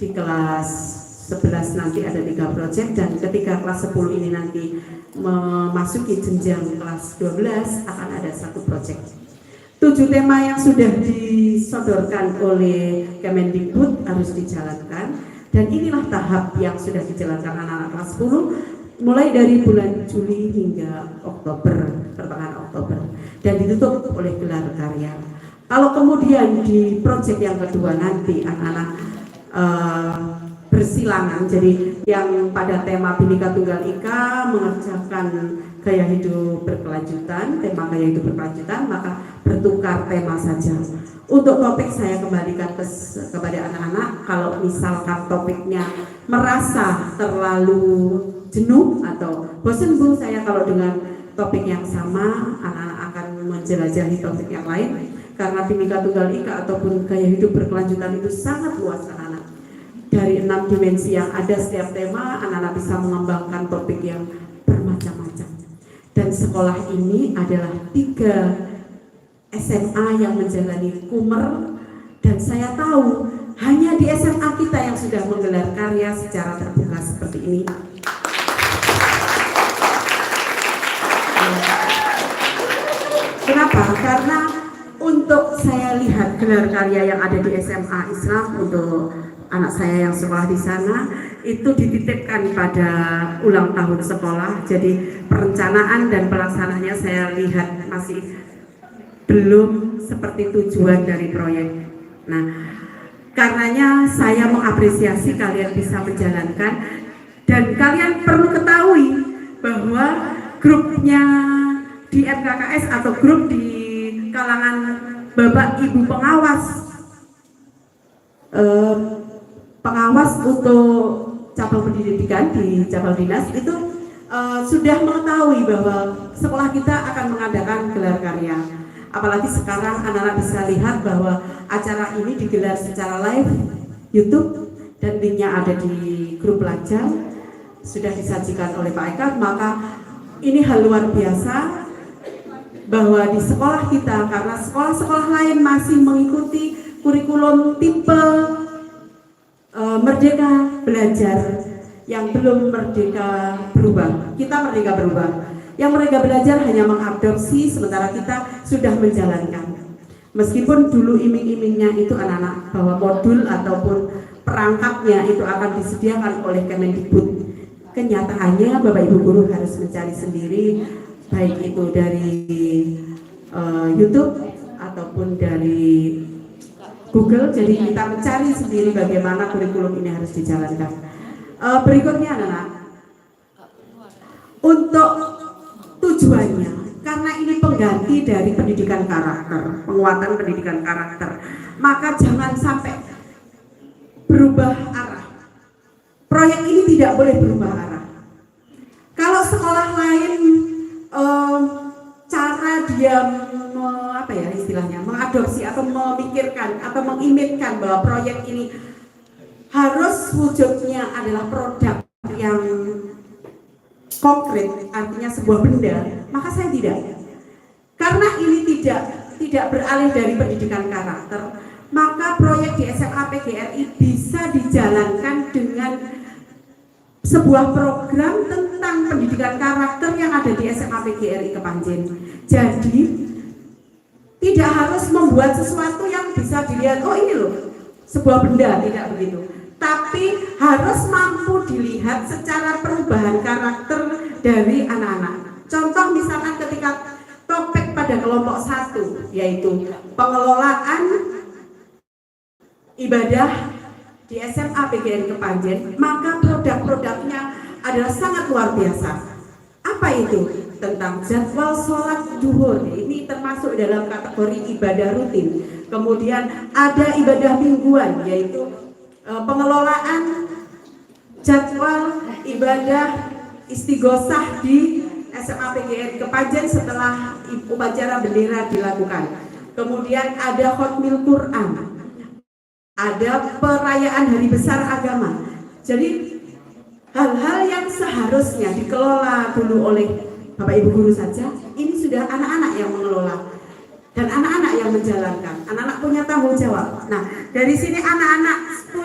di kelas 11 nanti ada 3 proyek, dan ketika kelas 10 ini nanti memasuki jenjang kelas 12 akan ada 1 proyek. 7 tema yang sudah disodorkan oleh Kemendikbud harus dijalankan, dan inilah tahap yang sudah dijalankan anak-anak kelas 10 mulai dari bulan Juli hingga Oktober, pertengahan Oktober, dan ditutup oleh gelar karya. Kalau kemudian di proyek yang kedua nanti anak-anak bersilangan, jadi yang pada tema Bhinneka Tunggal Ika mengerjakan gaya hidup berkelanjutan, tema gaya hidup berkelanjutan, maka bertukar tema saja. Untuk topik saya kembalikan kepada anak-anak, kalau misalkan topiknya merasa terlalu jenuh atau bosan Bu, saya kalau dengan topik yang sama, anak-anak akan menjelajahi topik yang lain, karena Bhinneka Tunggal Ika ataupun gaya hidup berkelanjutan itu sangat luas anak-anak. Dari 6 dimensi yang ada setiap tema, anak-anak bisa mengembangkan topik yang bermacam-macam. Dan sekolah ini adalah 3 SMA yang menjalani Kumer, dan saya tahu hanya di SMA kita yang sudah menggelar karya secara terbuka seperti ini. Kenapa? Karena untuk saya lihat gelar karya yang ada di SMA Islam untuk anak saya yang sekolah di sana itu dititipkan pada ulang tahun sekolah, jadi perencanaan dan pelaksanaannya saya lihat masih belum seperti tujuan dari proyek. Nah, karenanya saya mengapresiasi kalian bisa menjalankan, dan kalian perlu ketahui bahwa grupnya di MKKS atau grup di kalangan Bapak Ibu pengawas untuk cabang pendidikan di cabang dinas itu sudah mengetahui bahwa sekolah kita akan mengadakan gelar karya. Apalagi sekarang anak-anak bisa lihat bahwa acara ini digelar secara live YouTube, dan linknya ada di grup pelajar, sudah disajikan oleh Pak Eka. Maka ini hal luar biasa bahwa di sekolah kita, karena sekolah-sekolah lain masih mengikuti kurikulum tipe Merdeka Belajar yang belum merdeka berubah. Kita merdeka berubah. Yang Merdeka Belajar hanya mengadopsi, sementara kita sudah menjalankan. Meskipun dulu iming-imingnya itu anak-anak bahwa modul ataupun perangkatnya itu akan disediakan oleh Kemendikbud. Kenyataannya Bapak Ibu guru harus mencari sendiri, baik itu dari YouTube ataupun dari Google. Jadi kita mencari sendiri bagaimana kurikulum ini harus dijalankan. Berikutnya anak-anak, untuk tujuannya, karena ini pengganti dari pendidikan karakter, penguatan pendidikan karakter, maka jangan sampai berubah arah. Proyek ini tidak boleh berubah arah. Kalau sekolah lain cara dia mengadopsi atau memikirkan atau mengimitkan bahwa proyek ini harus wujudnya adalah produk yang konkret, artinya sebuah benda, maka saya tidak. Karena ini tidak beralih dari pendidikan karakter, maka proyek di SMA PGRI bisa dijalankan dengan sebuah program tentang pendidikan karakter yang ada di SMA PGRI Kepanjen. Jadi tidak harus membuat sesuatu yang bisa dilihat, oh ini loh sebuah benda, tidak begitu. Tapi harus mampu dilihat secara perubahan karakter dari anak-anak. Contoh misalkan ketika topik pada kelompok 1 yaitu pengelolaan ibadah di SMA PGRI Kepanjen, maka produk-produknya adalah sangat luar biasa. Apa itu? Tentang jadwal sholat duhur, ini termasuk dalam kategori ibadah rutin. Kemudian ada ibadah mingguan, yaitu pengelolaan jadwal ibadah istighosah di SMA PGRI Kepanjen setelah upacara bendera dilakukan. Kemudian ada khotmil Quran, ada perayaan hari besar agama. Jadi hal-hal yang seharusnya dikelola dulu oleh Bapak Ibu guru saja, ini sudah anak-anak yang mengelola dan anak-anak yang menjalankan. Anak-anak punya tanggung jawab. Nah, dari sini anak-anak